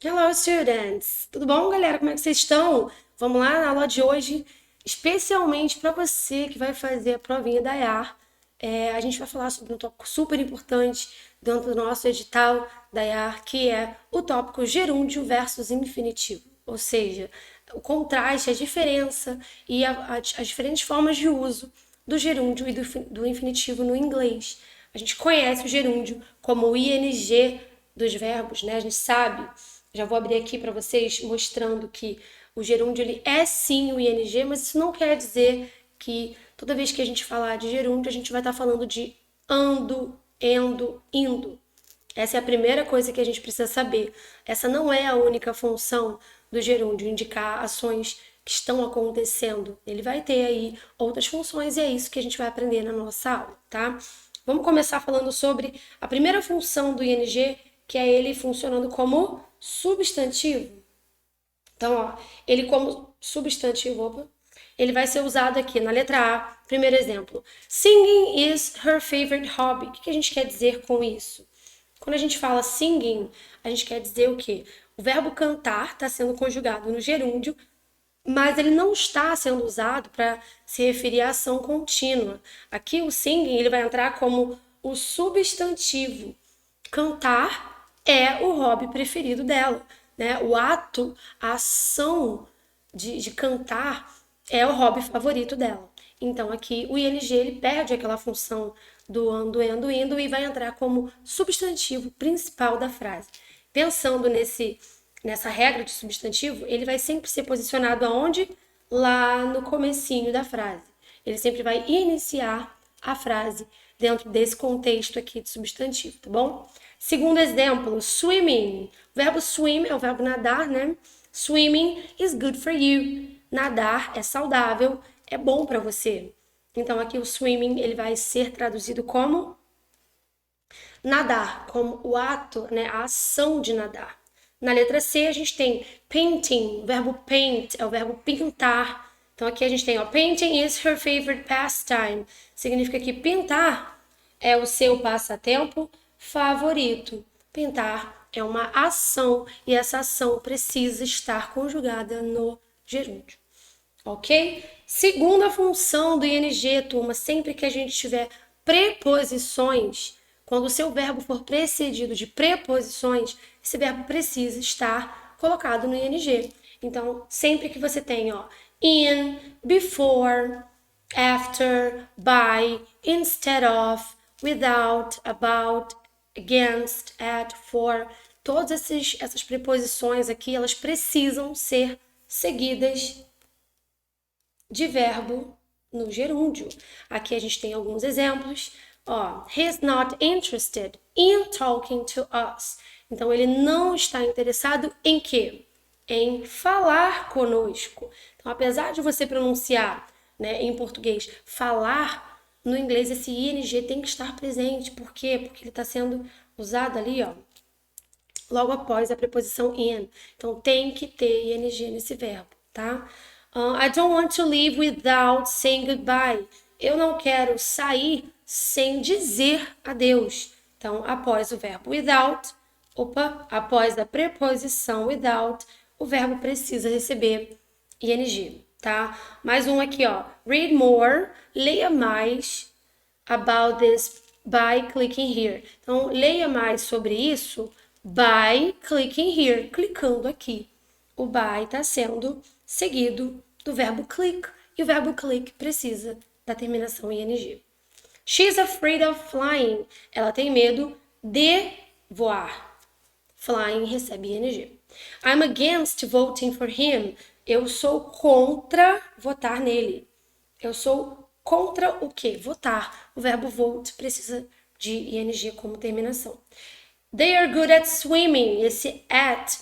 Hello, students! Tudo bom, galera? Como é que vocês estão? Vamos lá na aula de hoje, especialmente para você que vai fazer a provinha da IAR. A gente vai falar sobre um tópico super importante dentro do nosso edital da IAR, que é o tópico gerúndio versus infinitivo. Ou seja, o contraste, a diferença e as diferentes formas de uso do gerúndio e do infinitivo no inglês. A gente conhece o gerúndio como o ing dos verbos, né? A gente sabe. Já vou abrir aqui para vocês mostrando que o gerúndio ele é sim o ing, mas isso não quer dizer que toda vez que a gente falar de gerúndio, a gente vai estar falando de ando, endo, indo. Essa é a primeira coisa que a gente precisa saber. Essa não é a única função do gerúndio, indicar ações que estão acontecendo. Ele vai ter aí outras funções e é isso que a gente vai aprender na nossa aula, tá? Vamos começar falando sobre a primeira função do ing, que é ele funcionando como substantivo. Então, ó, ele como substantivo, opa, ele vai ser usado aqui na letra A. Primeiro exemplo. Singing is her favorite hobby. O que a gente quer dizer com isso? Quando a gente fala singing, a gente quer dizer o quê? O verbo cantar está sendo conjugado no gerúndio, mas ele não está sendo usado para se referir à ação contínua. Aqui o singing ele vai entrar como o substantivo. Cantar é o hobby preferido dela, né? O ato, a ação de cantar é o hobby favorito dela. Então aqui o ing ele perde aquela função do ando, endo, indo e vai entrar como substantivo principal da frase. Pensando nessa regra de substantivo, ele vai sempre ser posicionado aonde? Lá no comecinho da frase. Ele sempre vai iniciar a frase dentro desse contexto aqui de substantivo, tá bom? Segundo exemplo, swimming. O verbo swim é o verbo nadar, né? Swimming is good for you. Nadar é saudável, é bom para você. Então aqui o swimming ele vai ser traduzido como nadar, como o ato, né, a ação de nadar. Na letra C a gente tem painting, o verbo paint é o verbo pintar. Então aqui a gente tem, ó, painting is her favorite pastime. Significa que pintar é o seu passatempo favorito. Pintar é uma ação e essa ação precisa estar conjugada no gerúndio. Ok? Segunda função do ing, turma, sempre que a gente tiver preposições, quando o seu verbo for precedido de preposições, esse verbo precisa estar colocado no ing. Então, sempre que você tem, ó, in, before, after, by, instead of, without, about, against, at, for, todas essas preposições aqui, elas precisam ser seguidas de verbo no gerúndio. Aqui a gente tem alguns exemplos. Ó, he's not interested in talking to us. Então ele não está interessado em quê? Em falar conosco. Então, apesar de você pronunciar, né, em português, falar, no inglês esse ing tem que estar presente. Por quê? Porque ele está sendo usado ali, ó, logo após a preposição in. Então tem que ter ing nesse verbo, tá? I don't want to leave without saying goodbye. Eu não quero sair sem dizer adeus. Então, após o verbo without, após a preposição without, o verbo precisa receber ing, tá? Mais um aqui, ó. Read more, leia mais about this by clicking here. Então, leia mais sobre isso by clicking here, clicando aqui. O by está sendo seguido do verbo click e o verbo click precisa da terminação ing. She's afraid of flying. Ela tem medo de voar. Flying recebe ing. I'm against voting for him. Eu sou contra votar nele. Eu sou contra o quê? Votar. O verbo vote precisa de ing como terminação. They are good at swimming. Esse at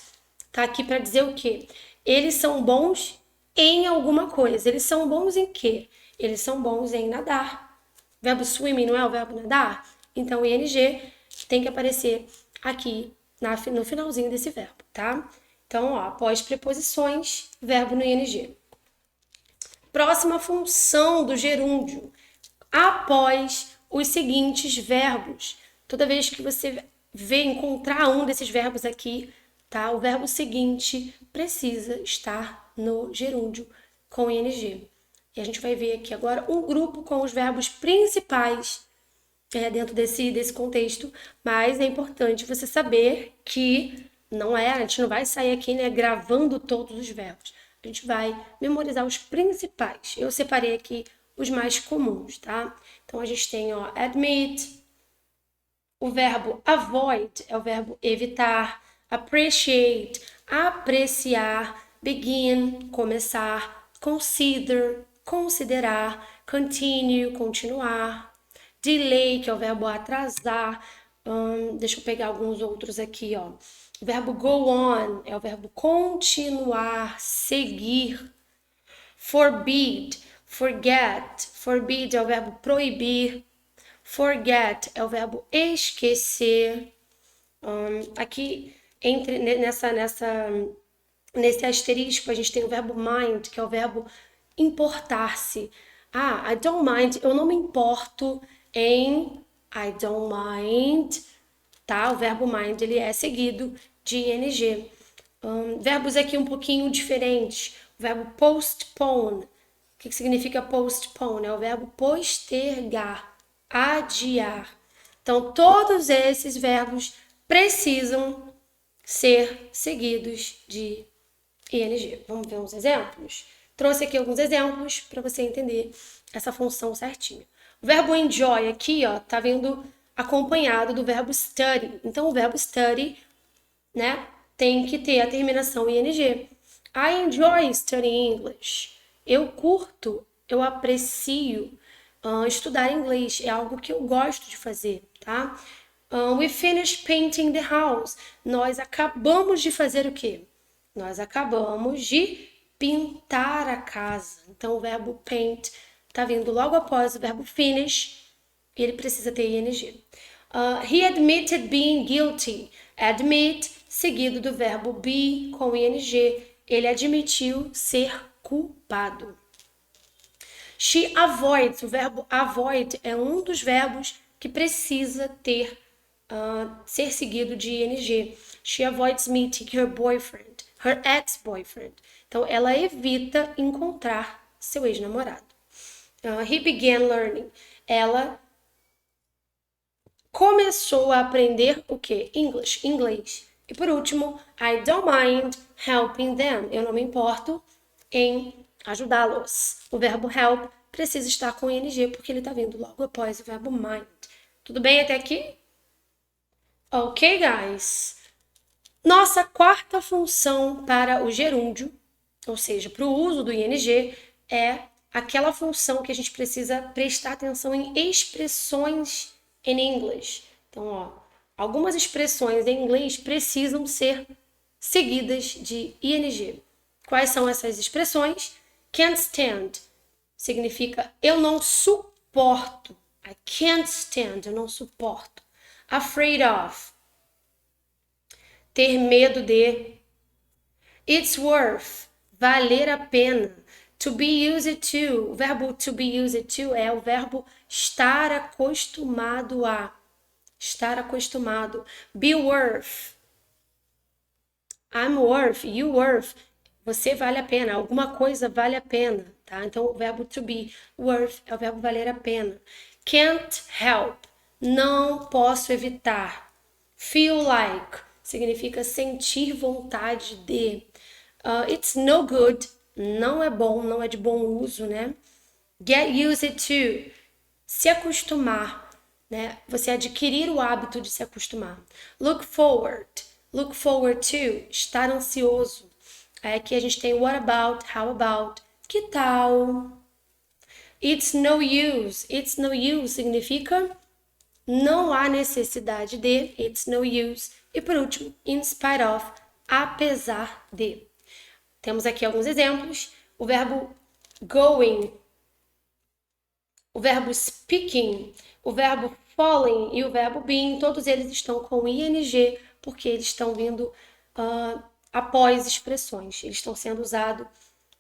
tá aqui para dizer o quê? Eles são bons em alguma coisa. Eles são bons em quê? Eles são bons em nadar. O verbo swimming não é o verbo nadar? Então o ing tem que aparecer aqui no finalzinho desse verbo, tá? Então, ó, após preposições, verbo no ing. Próxima função do gerúndio. Após os seguintes verbos. Toda vez que você encontrar um desses verbos aqui, tá? O verbo seguinte precisa estar no gerúndio com ing. E a gente vai ver aqui agora um grupo com os verbos principais dentro desse contexto, mas é importante você saber que a gente não vai sair aqui, né, gravando todos os verbos. A gente vai memorizar os principais. Eu separei aqui os mais comuns, tá? Então a gente tem, admit, o verbo avoid é o verbo evitar, appreciate, apreciar, begin, começar, consider, considerar, continue, continuar, delay, que é o verbo atrasar. Deixa eu pegar alguns outros aqui, ó. O verbo go on é o verbo continuar, seguir. Forbid, forget. Forbid é o verbo proibir. Forget é o verbo esquecer. Aqui, nesse asterisco, a gente tem o verbo mind, que é o verbo importar-se. I don't mind, eu não me importo em I don't mind, tá? O verbo mind, ele é seguido de ing. Verbos aqui um pouquinho diferentes. O verbo postpone. O que significa postpone? É o verbo postergar, adiar. Então, todos esses verbos precisam ser seguidos de ing. Vamos ver uns exemplos? Trouxe aqui alguns exemplos para você entender essa função certinho. O verbo enjoy aqui, ó, tá vindo acompanhado do verbo study. Então, o verbo study, né, tem que ter a terminação ing. I enjoy studying English. Eu curto, eu aprecio estudar inglês. É algo que eu gosto de fazer, tá? We finished painting the house. Nós acabamos de fazer o quê? Nós acabamos de pintar a casa. Então, o verbo paint tá vindo logo após o verbo finish e ele precisa ter ing. He admitted being guilty. Admit, seguido do verbo be com ing. Ele admitiu ser culpado. She avoids, o verbo avoid é um dos verbos que precisa ser seguido de ing. She avoids meeting her boyfriend, her ex-boyfriend. Então, ela evita encontrar seu ex-namorado. He began learning. Ela começou a aprender o quê? Inglês. E por último, I don't mind helping them. Eu não me importo em ajudá-los. O verbo help precisa estar com ing porque ele está vindo logo após o verbo mind. Tudo bem até aqui? Ok, guys. Nossa quarta função para o gerúndio, ou seja, para o uso do ing, é aquela função que a gente precisa prestar atenção em expressões em inglês. Então, algumas expressões em inglês precisam ser seguidas de ing. Quais são essas expressões? Can't stand significa eu não suporto. I can't stand, eu não suporto. Afraid of, ter medo de. It's worth, valer a pena. To be used to, o verbo to be used to é o verbo estar acostumado a. Estar acostumado. Be worth. I'm worth, you worth. Você vale a pena, alguma coisa vale a pena, tá? Então, o verbo to be worth é o verbo valer a pena. Can't help, não posso evitar. Feel like significa sentir vontade de. It's no good, não é bom, não é de bom uso, né? Get used to, se acostumar, né? Você adquirir o hábito de se acostumar. Look forward to, estar ansioso. Aqui a gente tem what about, how about, que tal? It's no use significa não há necessidade de, it's no use. E por último, in spite of, apesar de. Temos aqui alguns exemplos. O verbo going, o verbo speaking, o verbo falling e o verbo being, todos eles estão com ing porque eles estão vindo após expressões. Eles estão sendo usados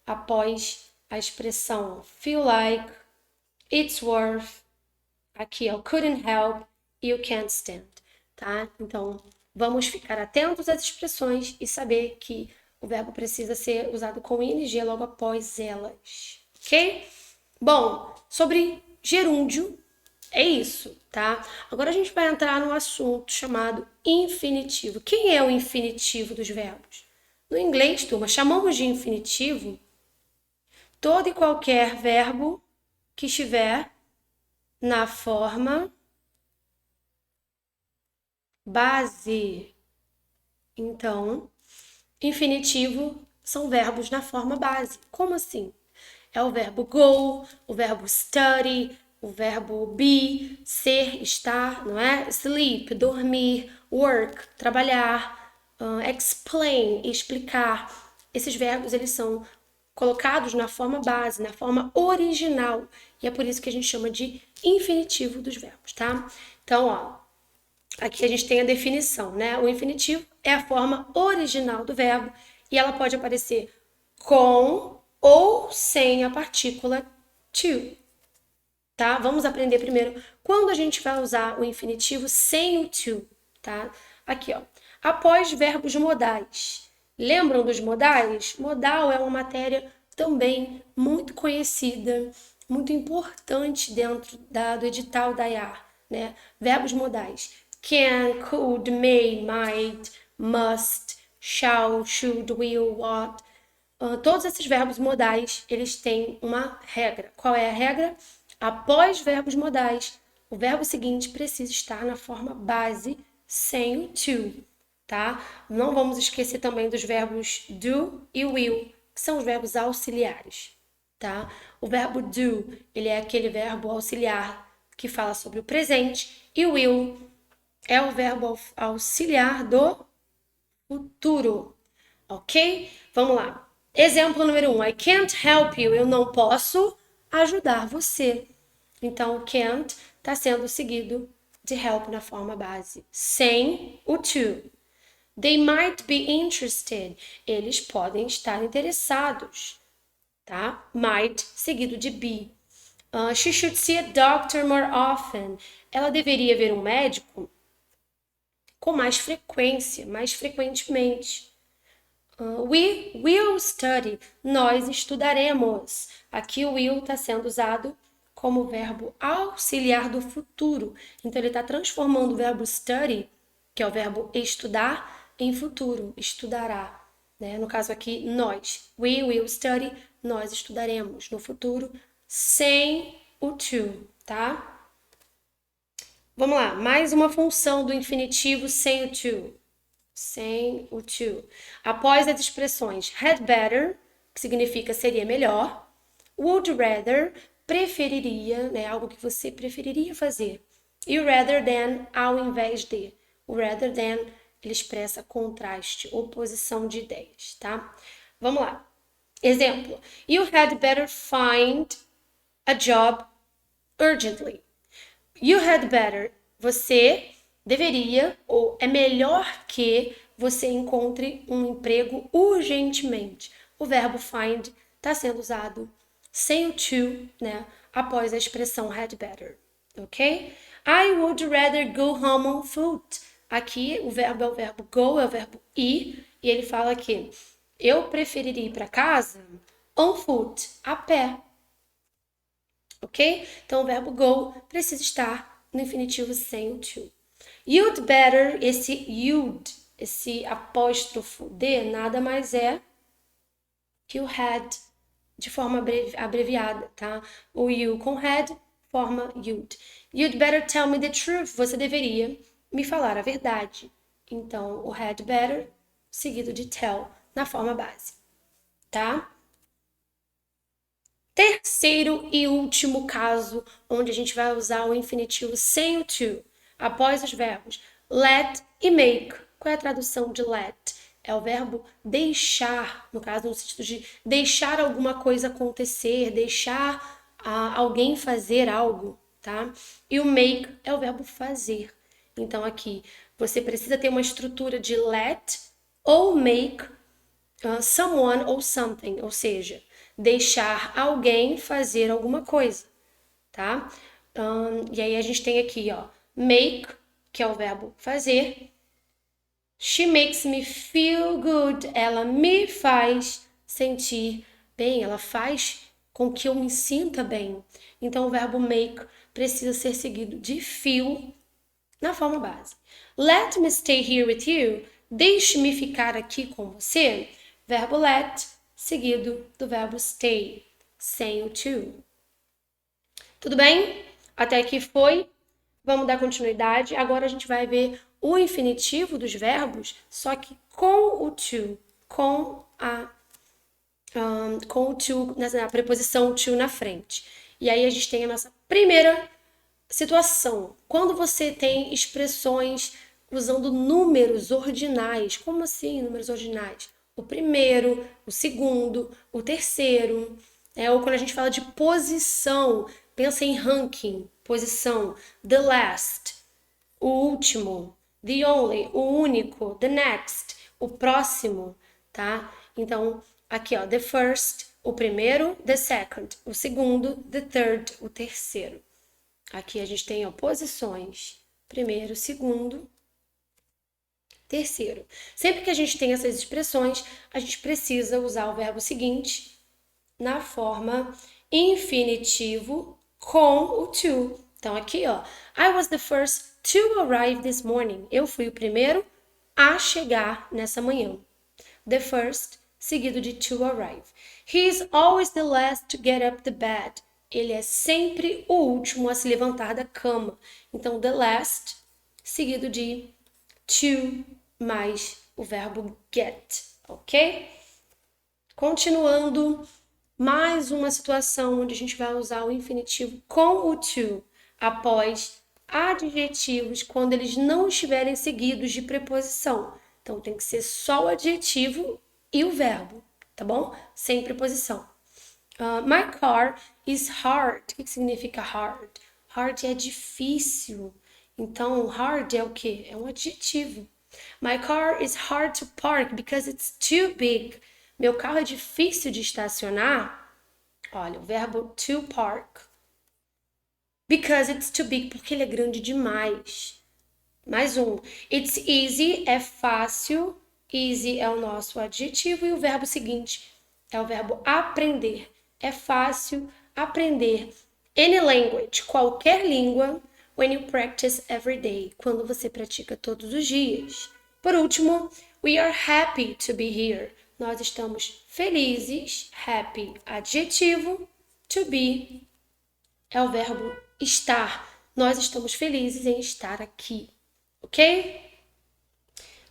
após a expressão feel like, it's worth, aqui couldn't help e you can't stand, tá? Então, vamos ficar atentos às expressões e saber que o verbo precisa ser usado com ing logo após elas, ok? Bom, sobre gerúndio, é isso, tá? Agora a gente vai entrar no assunto chamado infinitivo. Quem é o infinitivo dos verbos? No inglês, turma, chamamos de infinitivo todo e qualquer verbo que estiver na forma base. Então, infinitivo são verbos na forma base. Como assim? É o verbo go, o verbo study, o verbo be, ser, estar, não é? Sleep, dormir, work, trabalhar, explain, explicar. Esses verbos, eles são colocados na forma base, na forma original. E é por isso que a gente chama de infinitivo dos verbos, tá? Então, ó, aqui a gente tem a definição, né? O infinitivo é a forma original do verbo e ela pode aparecer com ou sem a partícula to, tá? Vamos aprender primeiro quando a gente vai usar o infinitivo sem o to, tá? Aqui, ó. Após verbos modais. Lembram dos modais? Modal é uma matéria também muito conhecida, muito importante dentro do edital da IAR, né? Verbos modais. Can, could, may, might, must, shall, should, will, ought. Todos esses verbos modais, eles têm uma regra. Qual é a regra? Após verbos modais, o verbo seguinte precisa estar na forma base sem o to, tá? Não vamos esquecer também dos verbos do e will, que são os verbos auxiliares, tá? O verbo do, ele é aquele verbo auxiliar que fala sobre o presente, e o will é o verbo auxiliar do futuro, ok? Vamos lá. Exemplo número 1. I can't help you. Eu não posso ajudar você. Então, can't está sendo seguido de help na forma base, sem o to. They might be interested. Eles podem estar interessados, tá? Might seguido de be. She should see a doctor more often. Ela deveria ver um médico com mais frequência, mais frequentemente. We will study. Nós estudaremos. Aqui o will está sendo usado como verbo auxiliar do futuro. Então, ele está transformando o verbo study, que é o verbo estudar, em futuro. Estudará. Né? No caso aqui, nós. We will study. Nós estudaremos no futuro sem o to, tá? Vamos lá. Mais uma função do infinitivo sem o to. Sem o to. Após as expressões had better, que significa seria melhor, would rather, preferiria, né, algo que você preferiria fazer, e rather than, ao invés de. O rather than, ele expressa contraste, oposição de ideias, tá? Vamos lá. Exemplo. You had better find a job urgently. You had better, você deveria, ou é melhor que você encontre um emprego urgentemente. O verbo find está sendo usado sem o to, né, após a expressão had better, ok? I would rather go home on foot. Aqui o verbo é o verbo go, é o verbo ir, e ele fala que eu preferiria ir para casa on foot, a pé. Ok? Então o verbo go precisa estar no infinitivo sem o to. You'd better, esse you'd, esse apóstrofo D, nada mais é que o had de forma abreviada, tá? O you com had forma you'd. You'd better tell me the truth. Você deveria me falar a verdade. Então, o had better seguido de tell na forma base, tá? Terceiro e último caso, onde a gente vai usar o infinitivo sem o to, após os verbos let e make. Qual é a tradução de let? É o verbo deixar, no caso, no sentido de deixar alguma coisa acontecer, deixar alguém fazer algo, tá? E o make é o verbo fazer. Então, aqui, você precisa ter uma estrutura de let ou make someone ou something, ou seja, deixar alguém fazer alguma coisa, tá? E aí a gente tem aqui, ó, make, que é o verbo fazer, She makes me feel good. Ela me faz sentir bem. Ela faz com que eu me sinta bem. Então, o verbo make precisa ser seguido de feel na forma base. Let me stay here with you. Deixe-me ficar aqui com você. Verbo let, seguido do verbo stay, sem o to. Tudo bem? Até aqui foi. Vamos dar continuidade. Agora a gente vai ver o infinitivo dos verbos, só que com o to, com o to, na preposição to na frente. E aí a gente tem a nossa primeira situação. Quando você tem expressões usando números ordinais. Como assim números ordinais? O primeiro, o segundo, o terceiro. Ou quando a gente fala de posição, pensa em ranking, posição. The last, o último. The only, o único. The next, o próximo, tá? Então, aqui, ó, the first, o primeiro. The second, o segundo. The third, o terceiro. Aqui a gente tem, ó, posições. Primeiro, segundo, terceiro. Sempre que a gente tem essas expressões, a gente precisa usar o verbo seguinte na forma infinitivo com o to. Então, aqui, ó, I was the first to arrive this morning. Eu fui o primeiro a chegar nessa manhã. The first, seguido de to arrive. He is always the last to get up the bed. Ele é sempre o último a se levantar da cama. Então, the last, seguido de to, mais o verbo get, ok? Continuando, mais uma situação onde a gente vai usar o infinitivo com o to após adjetivos quando eles não estiverem seguidos de preposição. Então, tem que ser só o adjetivo e o verbo, tá bom? Sem preposição. My car is hard. O que significa hard? Hard é difícil. Então, hard é o quê? É um adjetivo. My car is hard to park because it's too big. Meu carro é difícil de estacionar. Olha, o verbo to park. Because it's too big, porque ele é grande demais. Mais um. It's easy, é fácil. Easy é o nosso adjetivo. E o verbo seguinte é o verbo aprender. É fácil aprender any language, qualquer língua, when you practice every day, quando você pratica todos os dias. Por último, we are happy to be here. Nós estamos felizes, happy, adjetivo, to be é o verbo estar. Nós estamos felizes em estar aqui, ok?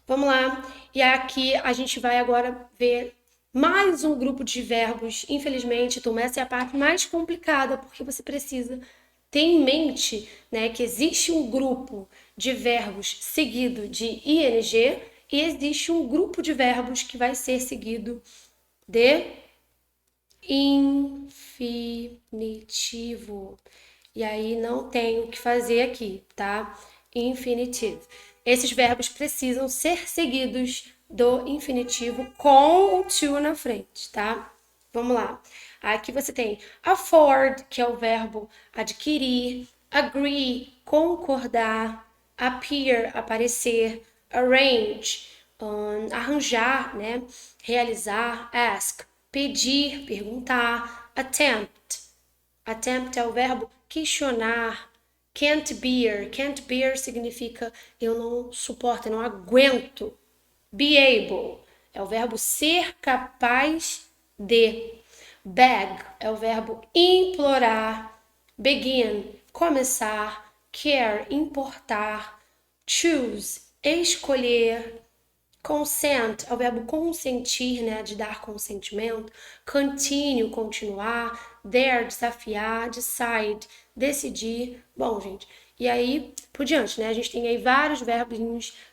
Vamos lá. E aqui a gente vai agora ver mais um grupo de verbos. Infelizmente, Tom, essa é a parte mais complicada, porque você precisa ter em mente, né, que existe um grupo de verbos seguido de ing e existe um grupo de verbos que vai ser seguido de infinitivo. E aí não tem o que fazer aqui, tá? Infinitivo. Esses verbos precisam ser seguidos do infinitivo com o to na frente, tá? Vamos lá. Aqui você tem afford, que é o verbo adquirir, agree, concordar, appear, aparecer, arrange, arranjar, né? Realizar, ask, pedir, perguntar, attempt. Attempt é o verbo questionar, can't bear. Can't bear significa eu não suporto, eu não aguento. Be able é o verbo ser capaz de. Beg é o verbo implorar. Begin, começar. Care, importar. Choose, escolher. Consent é o verbo consentir, né, de dar consentimento. Continue, continuar. Dare, desafiar. Decide, decidir. Bom, gente, e aí por diante, né? A gente tem aí vários verbos.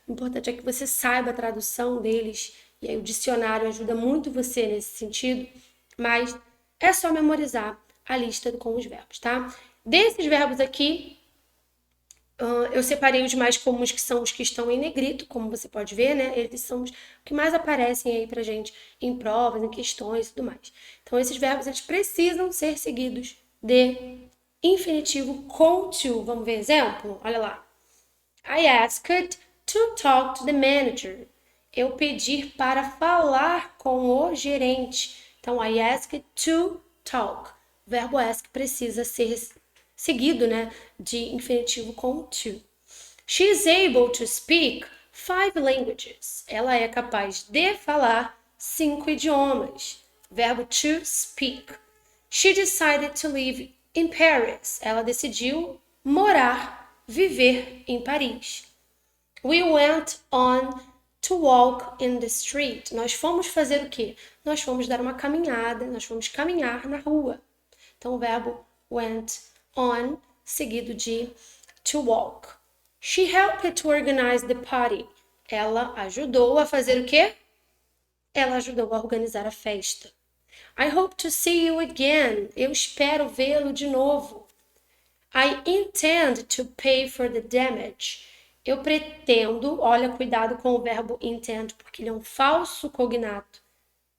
O importante é que você saiba a tradução deles. E aí o dicionário ajuda muito você nesse sentido. Mas é só memorizar a lista com os verbos, tá? Desses verbos aqui, eu separei os mais comuns, que são os que estão em negrito, como você pode ver, né? Eles são os que mais aparecem aí pra gente em provas, em questões e tudo mais. Então, esses verbos, eles precisam ser seguidos de infinitivo com to. Vamos ver exemplo? Olha lá. I asked to talk to the manager. eu pedir para falar com o gerente. Então, I asked to talk. O verbo ask precisa ser seguido, né, de infinitivo com to. She is able to speak 5 languages. Ela é capaz de falar 5 idiomas. Verbo to speak. She decided to live in Paris. Ela decidiu morar, viver em Paris. We went on to walk in the street. Nós fomos fazer o quê? Nós fomos dar uma caminhada, nós fomos caminhar na rua. Então, o verbo went on, seguido de to walk. She helped to organize the party. Ela ajudou a fazer o quê? Ela ajudou a organizar a festa. I hope to see you again. Eu espero vê-lo de novo. I intend to pay for the damage. Eu pretendo, olha, cuidado com o verbo intend, porque ele é um falso cognato,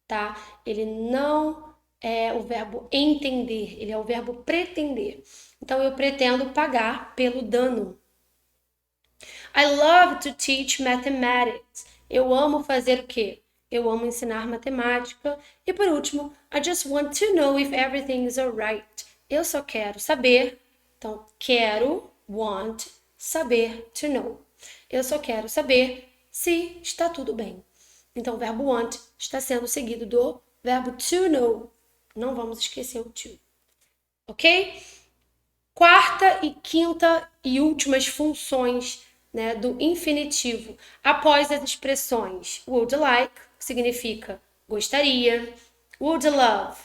tá? Ele não é o verbo entender, ele é o verbo pretender. Então, eu pretendo pagar pelo dano. I love to teach mathematics. Eu amo fazer o quê? Eu amo ensinar matemática. E por último, I just want to know if everything is alright. Eu só quero saber. Então, quero, want, saber, to know. Eu só quero saber se está tudo bem. Então, o verbo want está sendo seguido do verbo to know. Não vamos esquecer o to. Ok? Quarta e quinta e últimas funções, né, do infinitivo após as expressões would like, que significa gostaria, would love,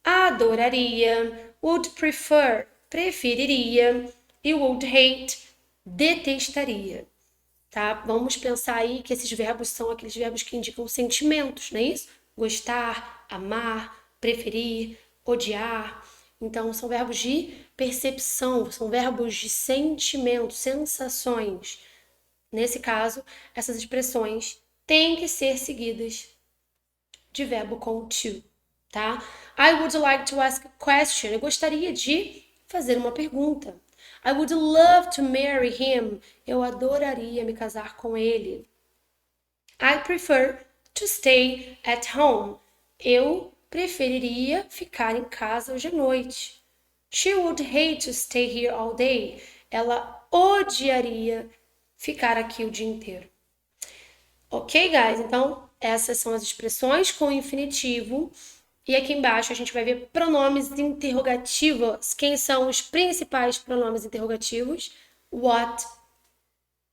adoraria, would prefer, preferiria, e would hate, detestaria. Tá? Vamos pensar aí que esses verbos são aqueles verbos que indicam sentimentos, não é isso? Gostar, amar, preferir, odiar. Então, são verbos de percepção, são verbos de sentimento, sensações. Nesse caso, essas expressões têm que ser seguidas de verbo com to, tá? I would like to ask a question. Eu gostaria de fazer uma pergunta. I would love to marry him. Eu adoraria me casar com ele. I prefer to stay at home. Eu preferiria ficar em casa hoje à noite. She would hate to stay here all day. Ela odiaria ficar aqui o dia inteiro. Ok, guys? Então, essas são as expressões com infinitivo. E aqui embaixo a gente vai ver pronomes interrogativos. Quem são os principais pronomes interrogativos? What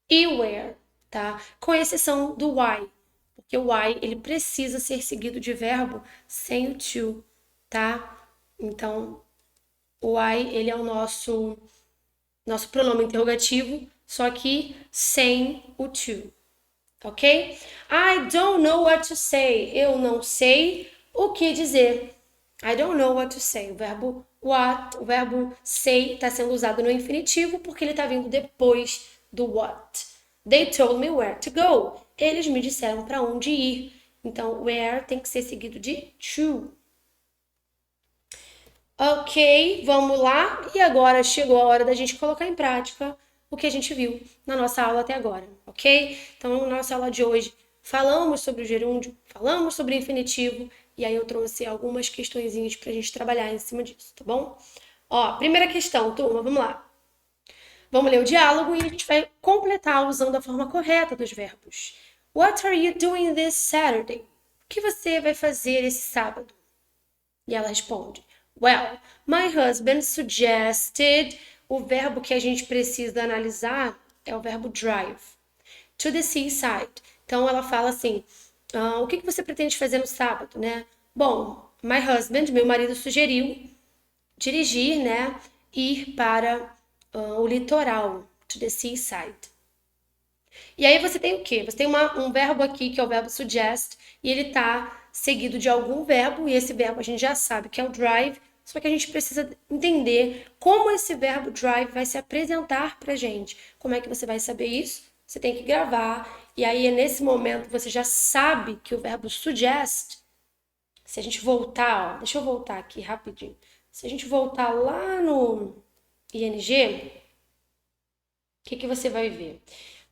e where, tá? Com exceção do why. Porque o why, ele precisa ser seguido de verbo sem o to, tá? Então, o why, ele é o nosso pronome interrogativo, só que sem o to, ok? I don't know what to say. Eu não sei o que dizer. I don't know what to say. O verbo what, o verbo say está sendo usado no infinitivo porque ele está vindo depois do what. They told me where to go. Eles me disseram para onde ir. Então, where tem que ser seguido de to. Ok, vamos lá. E agora chegou a hora da gente colocar em prática o que a gente viu na nossa aula até agora, ok? Então, na nossa aula de hoje, falamos sobre o gerúndio, falamos sobre o infinitivo, e aí eu trouxe algumas questõezinhas pra gente trabalhar em cima disso, tá bom? Ó, primeira questão, turma, vamos lá. Vamos ler o diálogo e a gente vai completar usando a forma correta dos verbos. What are you doing this Saturday? O que você vai fazer esse sábado? E ela responde, well, my husband suggested. O verbo que a gente precisa analisar é o verbo drive. To the seaside. Então, ela fala assim, o que você pretende fazer no sábado, né? Bom, my husband, meu marido, sugeriu dirigir, né? Ir para o litoral, to the seaside. E aí você tem o quê? Você tem um verbo aqui, que é o verbo suggest, e ele tá seguido de algum verbo, e esse verbo a gente já sabe que é o drive, só que a gente precisa entender como esse verbo drive vai se apresentar pra gente. Como é que você vai saber isso? Você tem que gravar, e aí é nesse momento que você já sabe que o verbo suggest, se a gente voltar, ó, deixa eu voltar aqui rapidinho. Se a gente voltar lá no ING, o que você vai ver?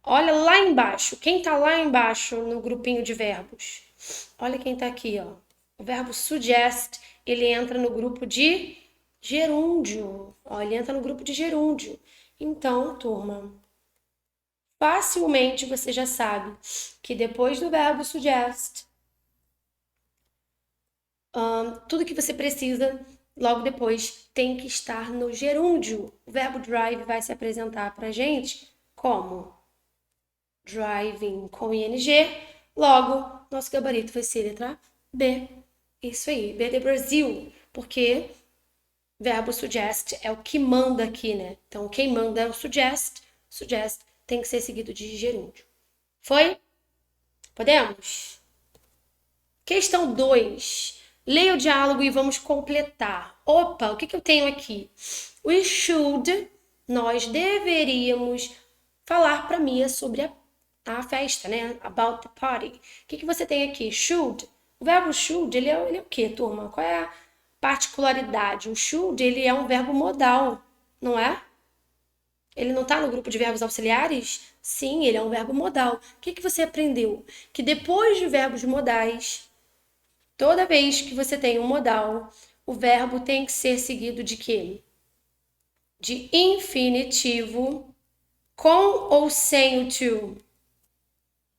Olha lá embaixo. Quem tá lá embaixo no grupinho de verbos? Olha quem tá aqui, ó. O verbo suggest, ele entra no grupo de gerúndio. Ó, ele entra no grupo de gerúndio. Então, turma, facilmente você já sabe que depois do verbo suggest, tudo que você precisa logo depois tem que estar no gerúndio. O verbo drive vai se apresentar pra gente como driving com ing, logo nosso gabarito vai ser letra B. Isso aí, B de Brasil, porque verbo suggest é o que manda aqui, né? Então, quem manda é o suggest, suggest tem que ser seguido de gerúndio. Foi? Podemos? Questão 2. Leia o diálogo e vamos completar. Opa, o que eu tenho aqui? We should, nós deveríamos falar para Mia sobre a festa, né? About the party. O que você tem aqui? Should. O verbo should, ele é o quê, turma? Qual é a particularidade? O should, ele é um verbo modal, não é? Ele não está no grupo de verbos auxiliares? Sim, ele é um verbo modal. O que você aprendeu? Que depois de verbos modais, toda vez que você tem um modal, o verbo tem que ser seguido de quê? De infinitivo com ou sem o to?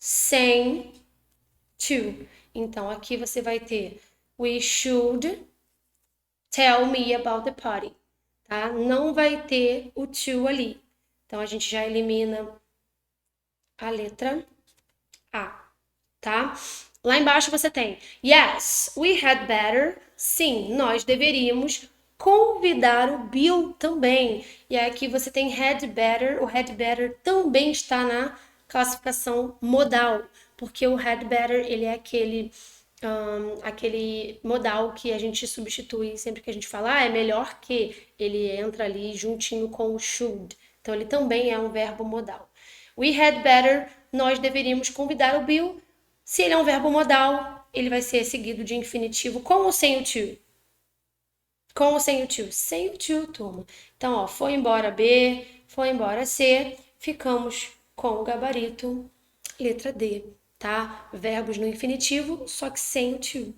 Sem to. Então, aqui você vai ter we should tell me about the party, tá? Não vai ter o to ali. Então, a gente já elimina a letra A, tá? Lá embaixo você tem yes, we had better. Sim, nós deveríamos convidar o Bill também. E aqui você tem had better. O had better também está na classificação modal, porque o had better, ele é aquele modal que a gente substitui sempre que a gente fala, é melhor que, ele entra ali juntinho com o should. Então, ele também é um verbo modal. We had better, nós deveríamos convidar o Bill. Se ele é um verbo modal, ele vai ser seguido de infinitivo com ou sem o to? Com ou sem o to? Sem o to, turma. Então, ó, foi embora B, foi embora C, ficamos com o gabarito letra D, tá? Verbos no infinitivo, só que sem o to.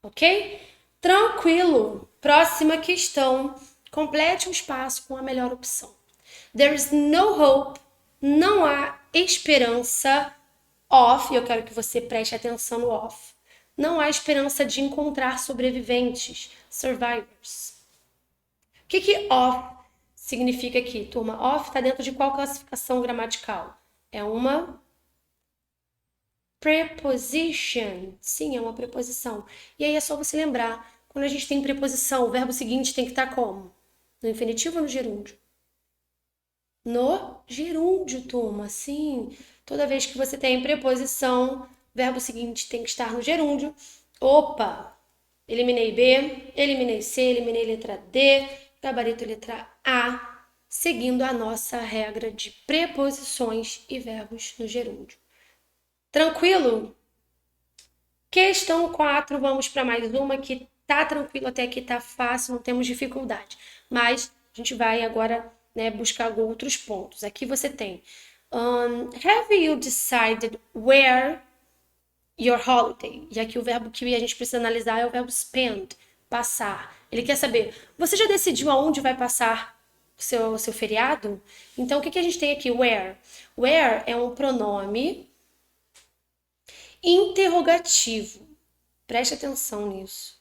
Ok? Tranquilo. Próxima questão. Complete o espaço com a melhor opção. There is no hope. Não há esperança of, e eu quero que você preste atenção no of. Não há esperança de encontrar sobreviventes, survivors. O que of significa aqui, turma? Of está dentro de qual classificação gramatical? É uma preposition. Sim, é uma preposição. E aí é só você lembrar, quando a gente tem preposição, o verbo seguinte tem que estar como? No infinitivo ou no gerúndio? No gerúndio, turma, sim. Toda vez que você tem preposição, verbo seguinte tem que estar no gerúndio. Opa! Eliminei B, eliminei C, eliminei letra D, gabarito letra A, seguindo a nossa regra de preposições e verbos no gerúndio. Tranquilo? Questão 4, vamos para mais uma que tá tranquilo, até aqui tá fácil, não temos dificuldade. Mas a gente vai agora, né, buscar outros pontos. Aqui você tem have you decided where your holiday? E aqui o verbo que a gente precisa analisar é o verbo spend, passar. Ele quer saber, você já decidiu aonde vai passar o seu feriado? Então, o que a gente tem aqui? Where. Where é um pronome interrogativo. Preste atenção nisso.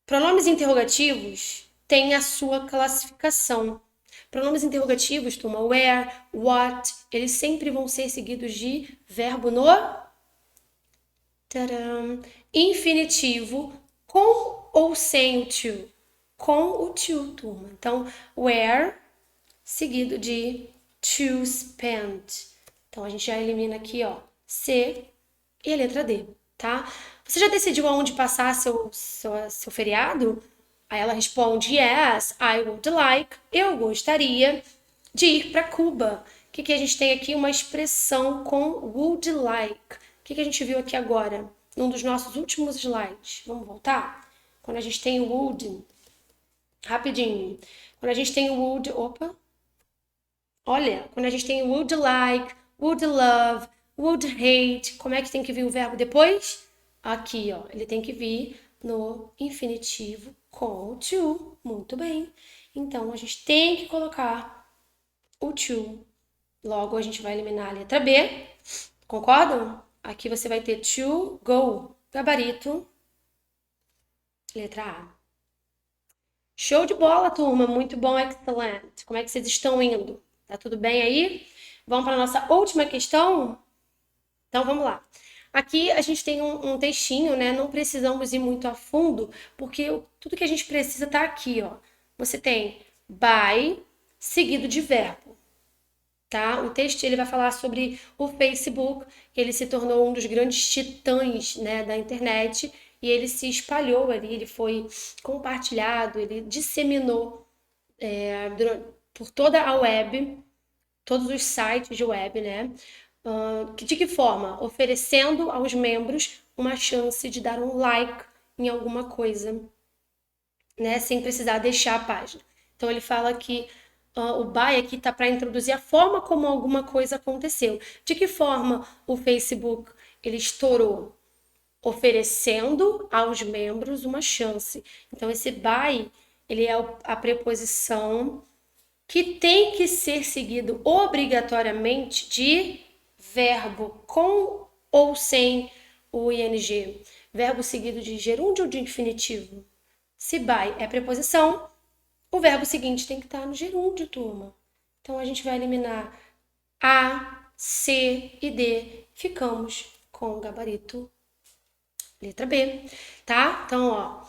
Pronomes interrogativos têm a sua classificação. Pronomes interrogativos, turma, where, what, eles sempre vão ser seguidos de verbo no infinitivo com ou sem o to. Com o to, turma. Então, where, seguido de to spend. Então, a gente já elimina aqui, ó, C e a letra D, tá? Você já decidiu aonde passar seu feriado? Aí ela responde, yes, I would like. Eu gostaria de ir para Cuba. O que a gente tem aqui? Uma expressão com would like. O que a gente viu aqui agora? Num dos nossos últimos slides. Vamos voltar? Quando a gente tem o would. Rapidinho. Quando a gente tem o would... Opa! Olha, quando a gente tem would like, would love, would hate, como é que tem que vir o verbo depois? Aqui, ó, ele tem que vir no infinitivo com o to. Muito bem. Então, a gente tem que colocar o to. Logo, a gente vai eliminar a letra B. Concordam? Aqui você vai ter to go. Gabarito. Letra A. Show de bola, turma. Muito bom, excellent. Como é que vocês estão indo? Tá tudo bem aí? Vamos para a nossa última questão? Então, vamos lá. Aqui a gente tem um textinho, né? Não precisamos ir muito a fundo, porque tudo que a gente precisa tá aqui, ó. Você tem by seguido de verbo, tá? O texto ele vai falar sobre o Facebook, que ele se tornou um dos grandes titãs, né, da internet, e ele se espalhou ali, ele foi compartilhado, ele disseminou por toda a web, todos os sites de web, né? De que forma? Oferecendo aos membros uma chance de dar um like em alguma coisa, né? Sem precisar deixar a página. Então ele fala que o by aqui está para introduzir a forma como alguma coisa aconteceu. De que forma o Facebook ele estourou? Oferecendo aos membros uma chance. Então esse by ele é a preposição que tem que ser seguido obrigatoriamente de verbo com ou sem o ing. Verbo seguido de gerúndio ou de infinitivo. Se by é preposição, o verbo seguinte tem que estar no gerúndio, turma. Então a gente vai eliminar A, C e D. Ficamos com o gabarito letra B, tá? Então, ó,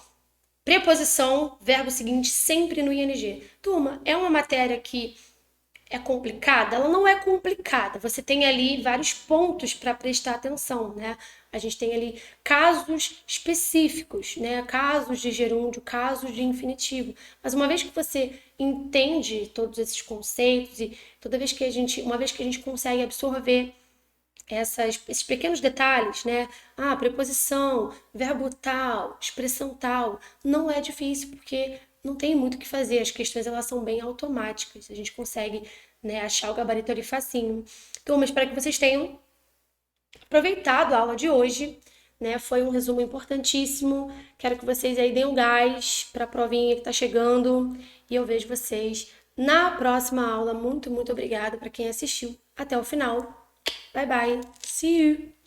preposição, verbo seguinte sempre no ing. Turma, é uma matéria que é complicada? Ela não é complicada. Você tem ali vários pontos para prestar atenção, né? A gente tem ali casos específicos, né? Casos de gerúndio, casos de infinitivo. Mas uma vez que você entende todos esses conceitos e uma vez que a gente consegue absorver esses pequenos detalhes, né? Preposição, verbo tal, expressão tal, não é difícil porque não tem muito o que fazer. As questões elas são bem automáticas. A gente consegue, né, achar o gabarito ali facinho. Turma, espero que vocês tenham aproveitado a aula de hoje, né? Foi um resumo importantíssimo. Quero que vocês aí deem um gás para a provinha que está chegando e eu vejo vocês na próxima aula. Muito, muito obrigada para quem assistiu até o final. Bye bye. See you.